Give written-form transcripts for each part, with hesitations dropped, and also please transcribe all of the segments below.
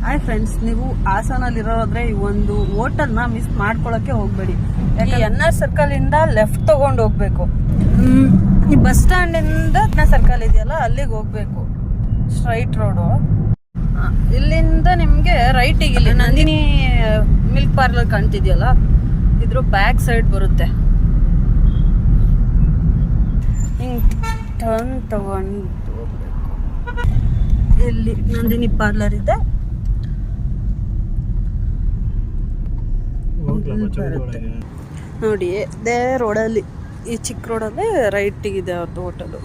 Hi friends, ನೀವು ಹಾಸನಲ್ಲಿರೋದ್ರೆ ಈ ಒಂದು ಹೋಟೆಲ್ನ ಮಿಸ್ ಮಾಡ್ಕೊಳಕ್ಕೆ ಹೋಗ್ಬೇಡಿ. ಈ NR ಸರ್ಕಲ್ ಇಂದ ಲೆಫ್ಟ್ ತಗೊಂಡು ಹೋಗ್ಬೇಕು. ಈ ಬಸ್ ಸ್ಟ್ಯಾಂಡ್ ಇಂದ NR ಸರ್ಕಲ್ ಇದೆಯಲ್ಲ ಅಲ್ಲಿಗೆ ಹೋಗ್ಬೇಕು. Straight road. ಇಲ್ಲಿಂದ ನಿಮ್ಗೆ ರೈಟಿಗೆ ಇಲ್ಲಿ ನಂದಿನಿ ಮಿಲ್ಕ್ ಪಾರ್ಲರ್ ಕಾಣ್ತಿದ್ಯಲ್ಲ, ಇದ್ರ ಬ್ಯಾಕ್ ಸೈಡ್ ಬರುತ್ತೆ. ಹಿಂಗ್ ಟರ್ನ್ ತಗೊಂಡು ಹೋಗ್ಬೇಕು. ಇಲ್ಲಿ ನಂದಿನಿ ಪಾರ್ಲರ್ ಇದೆ. ನೋಡಿ, ಇದೇ ರೋಡಲ್ಲಿ, ಈ ಚಿಕ್ಕ ರೋಡಲ್ಲಿ ರೈಟಿಗಿದೆ ಅವ್ರದ್ದು ಹೋಟೆಲು.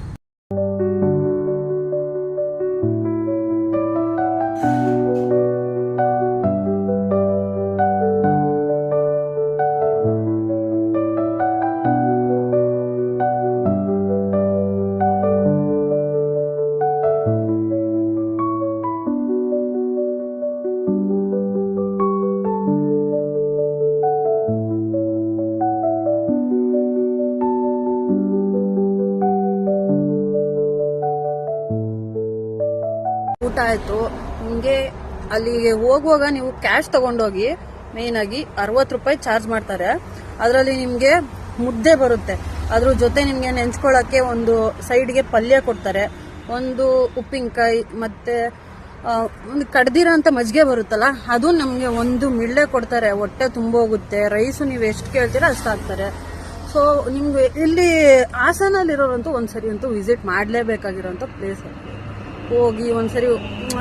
ಊಟ ಆಯ್ತು. ನಿಮಗೆ ಅಲ್ಲಿಗೆ ಹೋಗುವಾಗ ನೀವು ಕ್ಯಾಶ್ ತಗೊಂಡೋಗಿ. ಮೇನ್ ಆಗಿ 60 ರೂಪಾಯಿ ಚಾರ್ಜ್ ಮಾಡ್ತಾರೆ. ಅದರಲ್ಲಿ ನಿಮಗೆ ಮುದ್ದೆ ಬರುತ್ತೆ, ಅದ್ರ ಜೊತೆ ನಿಮಗೆ ನೆಂಚ್ಕೊಳ್ಳೋಕ್ಕೆ ಒಂದು ಸೈಡ್ಗೆ ಪಲ್ಯ ಕೊಡ್ತಾರೆ, ಒಂದು ಉಪ್ಪಿನಕಾಯಿ, ಮತ್ತೆ ಒಂದು ಕಡ್ದಿರೋ ಅಂತ ಮಜ್ಜಿಗೆ ಬರುತ್ತಲ್ಲ, ಅದು ನಮಗೆ ಒಂದು ಮಿಳ್ಳೆ ಕೊಡ್ತಾರೆ. ಹೊಟ್ಟೆ ತುಂಬೋಗುತ್ತೆ. ರೈಸು ನೀವು ಎಷ್ಟು ಕೇಳ್ತೀರಾ ಅಷ್ಟು ಹಾಕ್ತಾರೆ. ಸೊ ನಿಮ್ಗೆ ಇಲ್ಲಿ ಹಾಸನಲ್ಲಿರೋರಂತೂ ಒಂದ್ಸರಿ ಅಂತೂ ವಿಸಿಟ್ ಮಾಡಲೇಬೇಕಾಗಿರೋಂಥ ಪ್ಲೇಸ್. ಹೋಗಿ ಒಂದ್ಸರಿ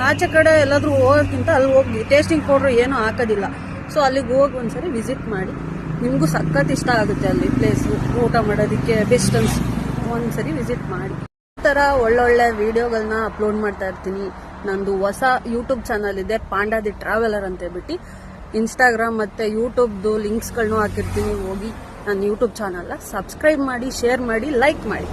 ಆಚೆ ಕಡೆ ಎಲ್ಲಾದ್ರೂ ಹೋಗೋಕ್ಕಿಂತ ಅಲ್ಲಿ ಹೋಗಿ ಟೇಸ್ಟಿಂಗ್ ಪೌಡ್ರ್ ಏನೂ ಹಾಕೋದಿಲ್ಲ. ಸೊ ಅಲ್ಲಿಗೆ ಹೋಗಿ ಒಂದ್ಸರಿ ವಿಸಿಟ್ ಮಾಡಿ, ನಿಮಗೂ ಸಖತ್ ಇಷ್ಟ ಆಗುತ್ತೆ. ಅಲ್ಲಿ ಪ್ಲೇಸು ಊಟ ಮಾಡೋದಕ್ಕೆ ಬೆಸ್ಟ್ ಒಂದ್ಸರಿ ವಿಸಿಟ್ ಮಾಡಿ. ಈ ಥರ ಒಳ್ಳೊಳ್ಳೆ ವಿಡಿಯೋಗಳನ್ನ ಅಪ್ಲೋಡ್ ಮಾಡ್ತಾ ಇರ್ತೀನಿ. ನಂದು ಹೊಸ ಯೂಟ್ಯೂಬ್ ಚಾನಲ್ ಇದೆ, ಪಾಂಡಾ ದಿ ಟ್ರಾವೆಲರ್ ಅಂತ ಹೇಳ್ಬಿಟ್ಟು. ಇನ್ಸ್ಟಾಗ್ರಾಮ್ ಮತ್ತು ಯೂಟ್ಯೂಬ್ದು ಲಿಂಕ್ಸ್ಗಳನ್ನೂ ಹಾಕಿರ್ತೀನಿ. ಹೋಗಿ ನನ್ನ ಯೂಟ್ಯೂಬ್ ಚಾನಲ್ನ ಸಬ್ಸ್ಕ್ರೈಬ್ ಮಾಡಿ, ಶೇರ್ ಮಾಡಿ, ಲೈಕ್ ಮಾಡಿ.